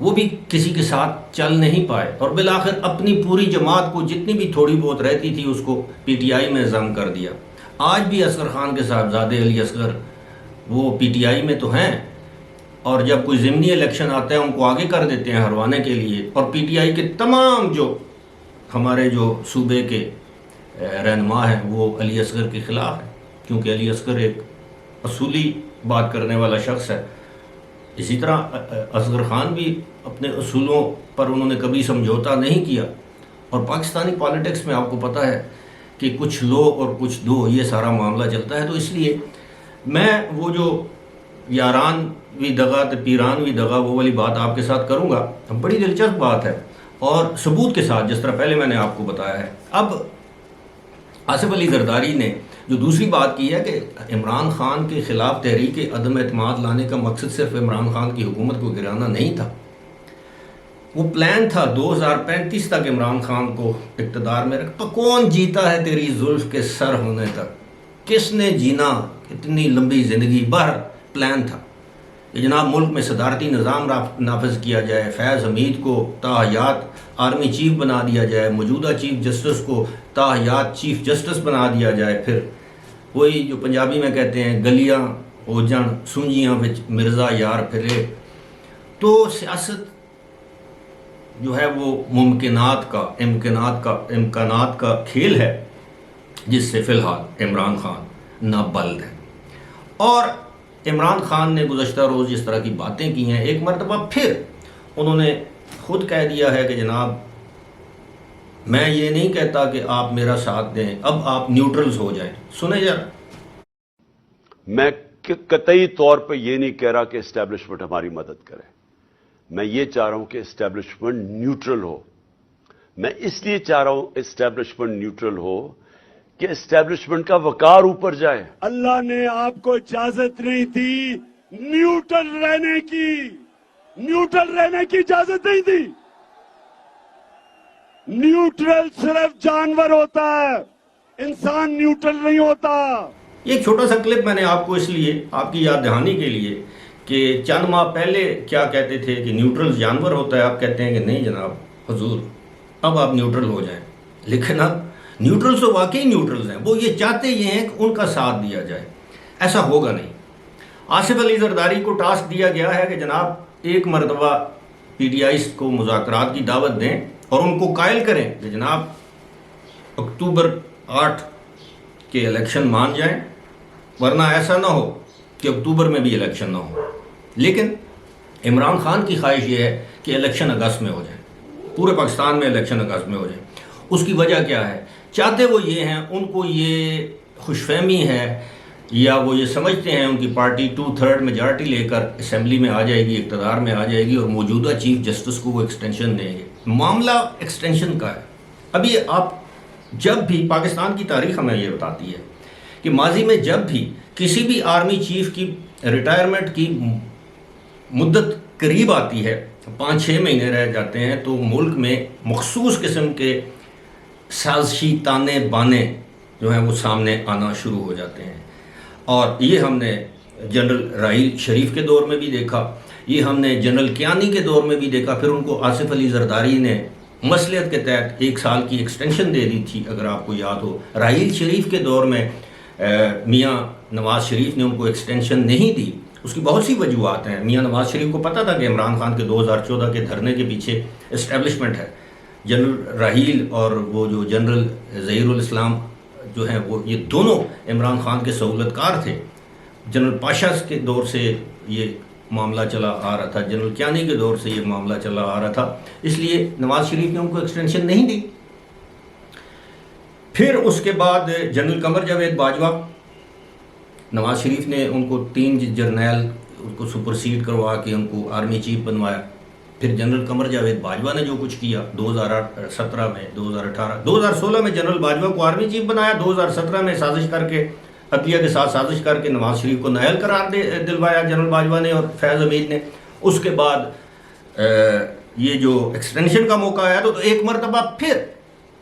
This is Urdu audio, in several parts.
وہ بھی کسی کے ساتھ چل نہیں پائے اور بالآخر اپنی پوری جماعت کو جتنی بھی تھوڑی بہت رہتی تھی اس کو پی ٹی آئی میں ضم کر دیا۔ آج بھی اصغر خان کے صاحبزادے علی اصغر وہ پی ٹی آئی میں تو ہیں، اور جب کوئی ضمنی الیکشن آتا ہے ان کو آگے کر دیتے ہیں ہروانے کے لیے، اور پی ٹی آئی کے تمام جو ہمارے جو صوبے کے رہنما ہیں وہ علی اصغر کے خلاف ہیں، کیونکہ علی اصغر ایک اصولی بات کرنے والا شخص ہے۔ اسی طرح اصغر خان بھی اپنے اصولوں پر انہوں نے کبھی سمجھوتا نہیں کیا، اور پاکستانی پالیٹکس میں آپ کو پتہ ہے کہ کچھ لو اور کچھ دو یہ سارا معاملہ چلتا ہے۔ تو اس لیے میں وہ جو یارانوی دغا تو پیرانوی دغا وہ والی بات آپ کے ساتھ کروں گا، بڑی دلچسپ بات ہے اور ثبوت کے ساتھ، جس طرح پہلے میں نے آپ کو بتایا ہے۔ اب آصف علی زرداری نے جو دوسری بات کی ہے کہ عمران خان کے خلاف تحریک عدم اعتماد لانے کا مقصد صرف عمران خان کی حکومت کو گرانا نہیں تھا، وہ پلان تھا 2035 تک عمران خان کو اقتدار میں رکھ۔ تو کون جیتا ہے تیری زلف کے سر ہونے تک؟ کس نے جینا اتنی لمبی زندگی؟ باہر پلان تھا کہ جناب ملک میں صدارتی نظام نافذ کیا جائے، فیض حمید کو تاحیات آرمی چیف بنا دیا جائے، موجودہ چیف جسٹس کو تاحیات چیف جسٹس بنا دیا جائے، پھر وہی جو پنجابی میں کہتے ہیں گلیاں ہو جان سونجیاں وچ مرزا یار پھرے۔ تو سیاست جو ہے وہ امکانات کا کھیل ہے، جس سے فی الحال عمران خان نابلد ہے۔ اور عمران خان نے گزشتہ روز جس طرح کی باتیں کی ہیں، ایک مرتبہ پھر انہوں نے خود کہہ دیا ہے کہ جناب میں یہ نہیں کہتا کہ آپ میرا ساتھ دیں، اب آپ نیوٹرلز ہو جائیں۔ سنیں ذرا۔ میں قطعی طور پہ یہ نہیں کہہ رہا کہ اسٹیبلشمنٹ ہماری مدد کرے، میں یہ چاہ رہا ہوں کہ اسٹیبلشمنٹ نیوٹرل ہو۔ میں اس لیے چاہ رہا ہوں اسٹیبلشمنٹ نیوٹرل ہو کہ اسٹیبلشمنٹ کا وقار اوپر جائے۔ اللہ نے آپ کو اجازت نہیں دی نیوٹرل رہنے کی، نیوٹرل رہنے کی اجازت نہیں دی۔ نیوٹرل صرف جانور ہوتا ہے، انسان نیوٹرل نہیں ہوتا۔ یہ ایک چھوٹا سا کلپ میں نے آپ کو اس لیے آپ کی یاد دہانی کے لیے کہ چند ماہ پہلے کیا کہتے تھے کہ نیوٹرل جانور ہوتا ہے، آپ کہتے ہیں کہ نہیں جناب حضور اب آپ نیوٹرل ہو جائیں۔ لیکن اب نیوٹرلز تو واقعی نیوٹرلز ہیں، وہ یہ چاہتے یہ ہیں کہ ان کا ساتھ دیا جائے، ایسا ہوگا نہیں۔ آصف علی زرداری کو ٹاسک دیا گیا ہے کہ جناب ایک مرتبہ پی ٹی آئی کو مذاکرات کی دعوت دیں اور ان کو قائل کریں کہ جناب اکتوبر 8 کے الیکشن مان جائیں، ورنہ ایسا نہ ہو کہ اکتوبر میں بھی الیکشن نہ ہو۔ لیکن عمران خان کی خواہش یہ ہے کہ الیکشن اگست میں ہو جائیں، پورے پاکستان میں الیکشن اگست میں ہو جائیں۔ اس کی وجہ کیا ہے؟ چاہتے وہ یہ ہیں، ان کو یہ خوش فہمی ہے یا وہ یہ سمجھتے ہیں ان کی پارٹی 2/3 میجارٹی لے کر اسمبلی میں آ جائے گی، اقتدار میں آ جائے گی اور موجودہ چیف جسٹس کو وہ ایکسٹینشن دیں گے۔ معاملہ ایکسٹینشن کا ہے۔ ابھی آپ جب بھی پاکستان کی تاریخ ہمیں یہ بتاتی ہے کہ ماضی میں جب بھی کسی بھی آرمی چیف کی ریٹائرمنٹ کی مدت قریب آتی ہے، 5-6 مہینے رہ جاتے ہیں، تو ملک میں مخصوص قسم کے سازشی تانے بانے جو ہیں وہ سامنے آنا شروع ہو جاتے ہیں۔ اور یہ ہم نے جنرل راحیل شریف کے دور میں بھی دیکھا، یہ ہم نے جنرل کیانی کے دور میں بھی دیکھا۔ پھر ان کو آصف علی زرداری نے مصلحت کے تحت 1 سال کی ایکسٹینشن دے دی تھی، اگر آپ کو یاد ہو۔ راحیل شریف کے دور میں میاں نواز شریف نے ان کو ایکسٹینشن نہیں دی۔ اس کی بہت سی وجوہات ہیں۔ میاں نواز شریف کو پتہ تھا کہ عمران خان کے 2014 کے دھرنے کے پیچھے اسٹیبلشمنٹ ہے۔ جنرل راحیل اور وہ جو جنرل ظہیر الاسلام جو ہیں وہ یہ دونوں عمران خان کے سہولت کار تھے۔ جنرل پاشا کے دور سے یہ معاملہ چلا آ رہا تھا، جنرل کیانی کے دور سے یہ معاملہ چلا آ رہا تھا، اس لیے نواز شریف نے ان کو ایکسٹینشن نہیں دی۔ پھر اس کے بعد جنرل قمر جاوید باجوہ، نواز شریف نے ان کو 3 جرنیل ان کو سپرسیڈ کروا کے ان کو آرمی چیف بنوایا۔ پھر جنرل قمر جاوید باجوہ نے جو کچھ کیا 2017 میں 2016 میں جنرل باجوہ کو آرمی چیف بنایا، 2017 میں سازش کر کے عدلیہ کے ساتھ سازش کر کے نواز شریف کو نائل قرار دلوایا جنرل باجوہ نے اور فیض حمید نے۔ اس کے بعد یہ جو ایکسٹینشن کا موقع آیا تو ایک مرتبہ پھر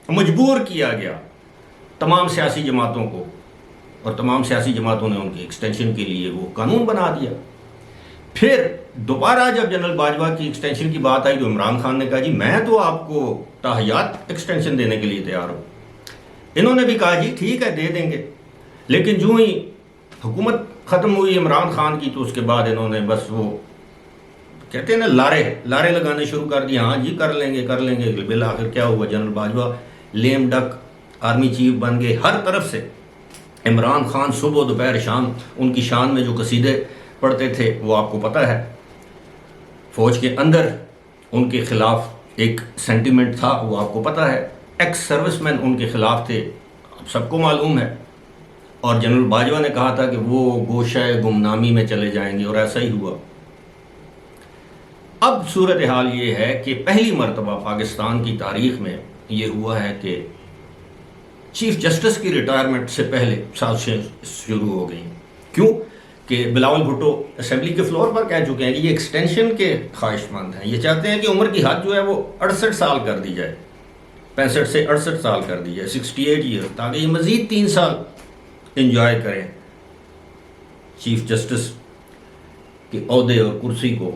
مجبور کیا گیا تمام سیاسی جماعتوں کو، اور تمام سیاسی جماعتوں نے ان کی ایکسٹینشن کے لیے وہ قانون بنا دیا۔ پھر دوبارہ جب جنرل باجوہ کی ایکسٹینشن کی بات آئی تو عمران خان نے کہا جی میں تو آپ کو تاحیات ایکسٹینشن دینے کے لیے تیار ہوں. انہوں نے بھی کہا جی ٹھیک ہے دے دیں گے. لیکن جو ہی حکومت ختم ہوئی عمران خان کی تو اس کے بعد انہوں نے بس وہ کہتے ہیں نا لارے لگانے شروع کر دی. ہاں جی کر لیں گے. بالآخر کیا ہوا؟ جنرل باجوہ لیم ڈک آرمی چیف بن گئے. ہر طرف سے عمران خان صبح دوپہر شام ان کی شان میں جو قصیدے پڑھتے تھے وہ آپ کو پتہ ہے. فوج کے اندر ان کے خلاف ایک سینٹیمنٹ تھا وہ آپ کو پتہ ہے. ایکس سروس مین ان کے خلاف تھے اب سب کو معلوم ہے. اور جنرل باجوہ نے کہا تھا کہ وہ گوشہ گمنامی میں چلے جائیں گے اور ایسا ہی ہوا. اب صورتحال یہ ہے کہ پہلی مرتبہ پاکستان کی تاریخ میں یہ ہوا ہے کہ چیف جسٹس کی ریٹائرمنٹ سے پہلے سازشیں شروع ہو گئیں. کیوں کہ بلاول بھٹو اسمبلی کے فلور پر کہہ چکے ہیں کہ یہ ایکسٹینشن کے خواہش مند ہیں. یہ چاہتے ہیں کہ عمر کی حد جو ہے وہ 68 سال کر دی جائے, 65 سے 68 سال کر دی جائے, 68 ایئر, تاکہ یہ مزید 3 سال انجوائے کریں چیف جسٹس کے عہدے اور کرسی کو.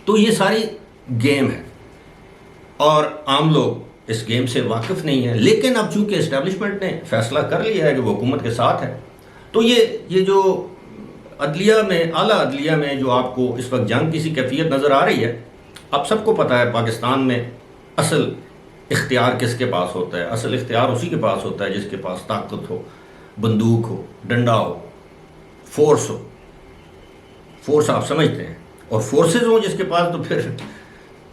تو یہ ساری گیم ہے اور عام لوگ اس گیم سے واقف نہیں ہیں. لیکن اب چونکہ اسٹیبلشمنٹ نے فیصلہ کر لیا ہے کہ وہ حکومت کے ساتھ ہے, تو یہ جو عدلیہ میں, اعلیٰ عدلیہ میں جو آپ کو اس وقت جنگ کی سی کیفیت نظر آ رہی ہے, اب سب کو پتہ ہے پاکستان میں اصل اختیار کس کے پاس ہوتا ہے. اصل اختیار اسی کے پاس ہوتا ہے جس کے پاس طاقت ہو, بندوق ہو, ڈنڈا ہو, فورس ہو. فورس آپ سمجھتے ہیں, اور فورسز ہوں جس کے پاس تو پھر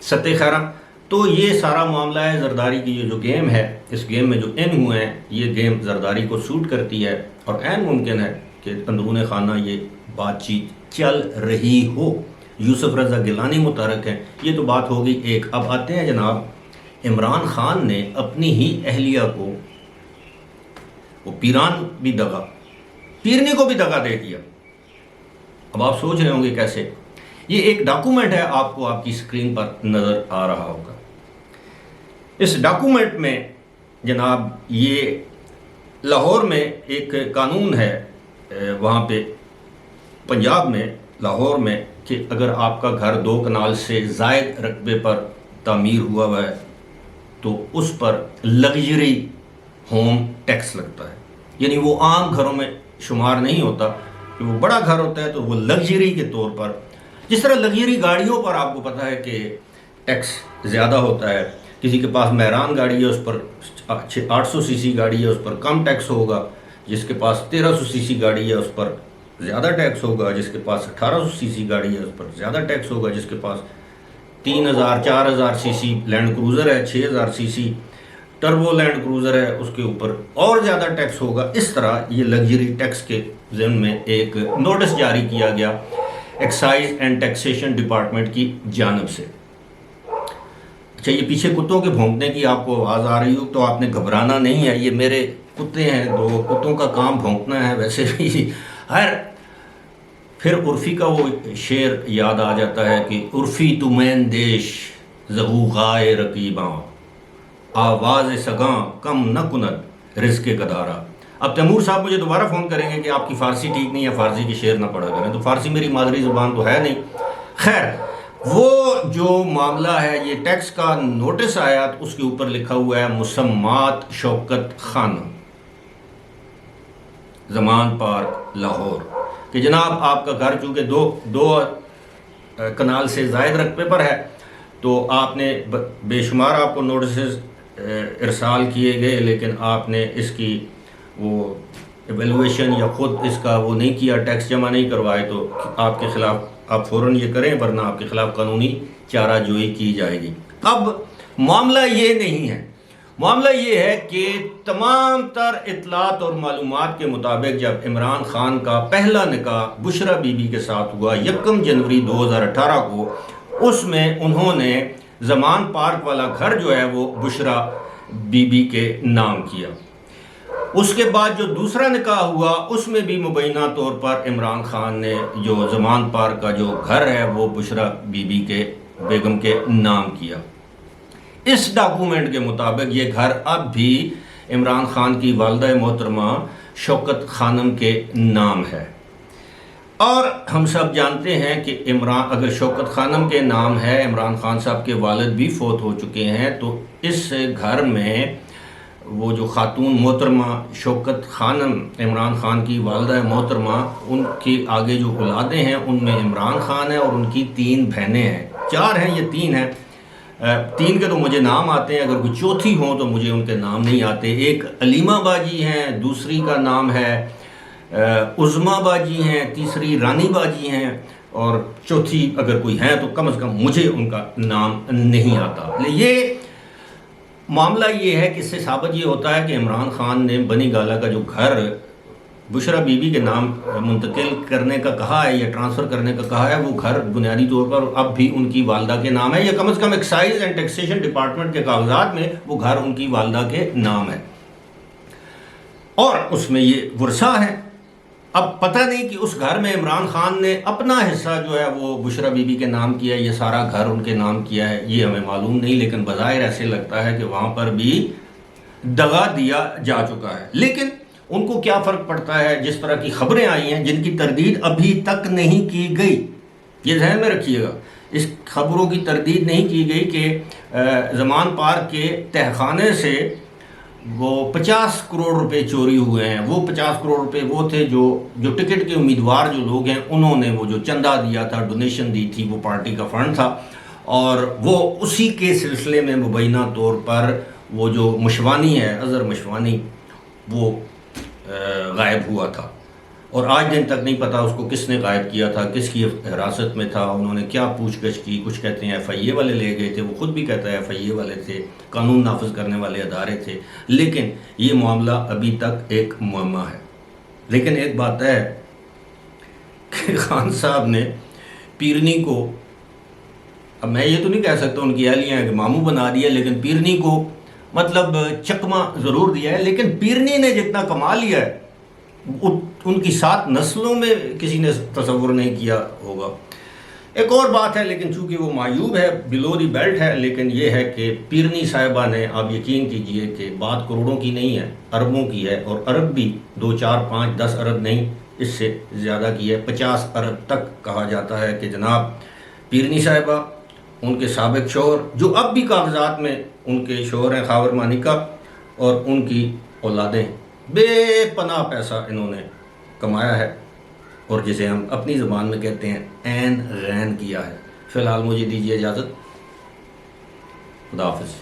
ستہ خیراں. تو یہ سارا معاملہ ہے زرداری کی. یہ جو گیم ہے, اس گیم میں جو ان ہوئے ہیں, یہ گیم زرداری کو سوٹ کرتی ہے اور عین ممکن ہے کہ اندرون خانہ یہ بات چیت چل رہی ہو. یوسف رضا گیلانی متحرک ہیں, یہ تو بات ہوگی ایک. اب آتے ہیں جناب, عمران خان نے اپنی ہی اہلیہ کو وہ پیران بھی دغا, پیرنی کو بھی دغا دے دیا. اب آپ سوچ رہے ہوں گے کیسے. یہ ایک ڈاکومنٹ ہے, آپ کو آپ کی سکرین پر نظر آ رہا ہوگا. اس ڈاکومنٹ میں جناب یہ لاہور میں ایک قانون ہے, وہاں پہ پنجاب میں لاہور میں, کہ اگر آپ کا گھر 2 کنال سے زائد رقبے پر تعمیر ہوا ہے تو اس پر لگژری ہوم ٹیکس لگتا ہے. یعنی وہ عام گھروں میں شمار نہیں ہوتا کہ وہ بڑا گھر ہوتا ہے تو وہ لگژری کے طور پر, جس طرح لگژری گاڑیوں پر آپ کو پتہ ہے کہ ٹیکس زیادہ ہوتا ہے. کسی کے پاس میران گاڑی ہے اس پر 800 سی سی گاڑی ہے اس پر کم ٹیکس ہوگا, جس کے پاس 1300 سی سی گاڑی ہے اس پر زیادہ ٹیکس ہوگا, جس کے پاس 1800 سی سی گاڑی ہے اس پر زیادہ ٹیکس ہوگا, جس کے پاس 3000 4000 سی سی لینڈ کروزر ہے, 6000 سی سی ٹربو لینڈ کروزر ہے, اس کے اوپر اور زیادہ ٹیکس ہوگا. اس طرح یہ لگژری ٹیکس کے ضمن میں ایک نوٹس جاری کیا گیا ایکسائز اینڈ ٹیکسیشن ڈپارٹمنٹ کی جانب سے. اچھا, یہ پیچھے کتوں کے بھونکنے کی آپ کو آواز آ رہی ہو تو آپ نے گھبرانا نہیں ہے, یہ میرے کتے ہیں, تو کتوں کا کام بھونکنا ہے. ویسے بھی پھر عرفی کا وہ شعر یاد آ جاتا ہے کہ عرفی تو مین دیش زغوغائے رقیباں, آواز سگاں کم نہ کند رزق گدارا. اب تیمور صاحب مجھے دوبارہ فون کریں گے کہ آپ کی فارسی ٹھیک نہیں ہے, فارسی کے شعر نہ پڑھا کریں. تو فارسی میری مادری زبان تو ہے نہیں. خیر, وہ جو معاملہ ہے, یہ ٹیکس کا نوٹس آیا تو اس کے اوپر لکھا ہوا ہے مسمات شوکت خانم, زمان پارک لاہور, کہ جناب آپ کا گھر چونکہ دو کنال سے زائد رقبے پر ہے تو آپ نے بے شمار آپ کو نوٹسز ارسال کیے گئے, لیکن آپ نے اس کی وہ ایویلویشن یا خود اس کا وہ نہیں کیا, ٹیکس جمع نہیں کروائے, تو آپ کے خلاف آپ فوراً یہ کریں ورنہ آپ کے خلاف قانونی چارہ جوئی کی جائے گی. اب معاملہ یہ نہیں ہے, معاملہ یہ ہے کہ تمام تر اطلاعات اور معلومات کے مطابق جب عمران خان کا پہلا نکاح بشرا بی بی کے ساتھ ہوا 1 جنوری 2018 کو, اس میں انہوں نے زمان پارک والا گھر جو ہے وہ بشرا بی بی کے نام کیا. اس کے بعد جو دوسرا نکاح ہوا اس میں بھی مبینہ طور پر عمران خان نے جو زمان پارک کا جو گھر ہے وہ بشرا بی بی کے بیگم کے نام کیا. اس ڈاکومنٹ کے مطابق یہ گھر اب بھی عمران خان کی والدہ محترمہ شوکت خانم کے نام ہے. اور ہم سب جانتے ہیں کہ اگر شوکت خانم کے نام ہے، عمران خان صاحب کے والد بھی فوت ہو چکے ہیں، تو اس گھر میں وہ جو خاتون محترمہ شوکت خانم، عمران خان کی والدہ محترمہ، ان کے آگے جو اولادیں ہیں ان میں عمران خان ہے اور ان کی 3 بہنیں ہیں، 4 ہیں یا 3 ہیں، 3 کے تو مجھے نام آتے ہیں، اگر کوئی چوتھی ہوں تو مجھے ان کے نام نہیں آتے۔ ایک علیمہ باجی ہیں، دوسری کا نام ہے عظمیٰ باجی ہیں، تیسری رانی باجی ہیں، اور چوتھی اگر کوئی ہیں تو کم از کم مجھے ان کا نام نہیں آتا۔ یہ معاملہ یہ ہے کہ اس سے ثابت یہ ہوتا ہے کہ عمران خان نے بنی گالہ کا جو گھر بشرا بی بی کے نام منتقل کرنے کا کہا ہے یا ٹرانسفر کرنے کا کہا ہے، وہ گھر بنیادی طور پر اب بھی ان کی والدہ کے نام ہے، یا کم از کم ایکسائز اینڈ ٹیکسیشن ڈپارٹمنٹ کے کاغذات میں وہ گھر ان کی والدہ کے نام ہے، اور اس میں یہ ورثہ ہے۔ اب پتہ نہیں کہ اس گھر میں عمران خان نے اپنا حصہ جو ہے وہ بشرا بی بی کے نام کیا ہے یا سارا گھر ان کے نام کیا ہے، یہ ہمیں معلوم نہیں، لیکن بظاہر ایسے لگتا ہے کہ وہاں پر بھی دغا دیا جا چکا ہے۔ لیکن ان کو کیا فرق پڑتا ہے؟ جس طرح کی خبریں آئی ہیں جن کی تردید ابھی تک نہیں کی گئی، یہ ذہن میں رکھیے گا، اس خبروں کی تردید نہیں کی گئی کہ زمان پارک کے تہخانے سے وہ 50 کروڑ روپے چوری ہوئے ہیں۔ وہ 50 کروڑ روپے وہ تھے جو ٹکٹ کے امیدوار جو لوگ ہیں انہوں نے وہ جو چندہ دیا تھا، ڈونیشن دی تھی، وہ پارٹی کا فنڈ تھا، اور وہ اسی کے سلسلے میں مبینہ طور پر وہ جو مشوانی ہے، اظہر مشوانی، وہ غائب ہوا تھا، اور آج دن تک نہیں پتا اس کو کس نے غائب کیا تھا، کس کی حراست میں تھا، انہوں نے کیا پوچھ گچھ کی۔ کچھ کہتے ہیں ایف آئی اے والے لے گئے تھے، وہ خود بھی کہتا ہے ایف آئی اے والے تھے، قانون نافذ کرنے والے ادارے تھے، لیکن یہ معاملہ ابھی تک ایک معمہ ہے۔ لیکن ایک بات ہے کہ خان صاحب نے پیرنی کو، اب میں یہ تو نہیں کہہ سکتا ان کی اہلیہ ہیں کہ ماموں بنا دیا، لیکن پیرنی کو مطلب چکمہ ضرور دیا ہے، لیکن پیرنی نے جتنا کما لیا ہے ان کی 7 نسلوں میں کسی نے تصور نہیں کیا ہوگا۔ ایک اور بات ہے، لیکن چونکہ وہ معیوب ہے، بلو دی بیلٹ ہے، لیکن یہ ہے کہ پیرنی صاحبہ نے، آپ یقین کیجئے کہ بات کروڑوں کی نہیں ہے، اربوں کی ہے، اور ارب بھی 2 4 5 10 ارب نہیں، اس سے زیادہ کی ہے، 50 ارب تک کہا جاتا ہے کہ جناب پیرنی صاحبہ، ان کے سابق شوہر جو اب بھی کاغذات میں ان کے شوہر ہیں خاور مانیکا، اور ان کی اولادیں، بے پناہ پیسہ انہوں نے کمایا ہے، اور جسے ہم اپنی زبان میں کہتے ہیں عین غین کیا ہے۔ فی الحال مجھے دیجیے اجازت، خدا حافظ۔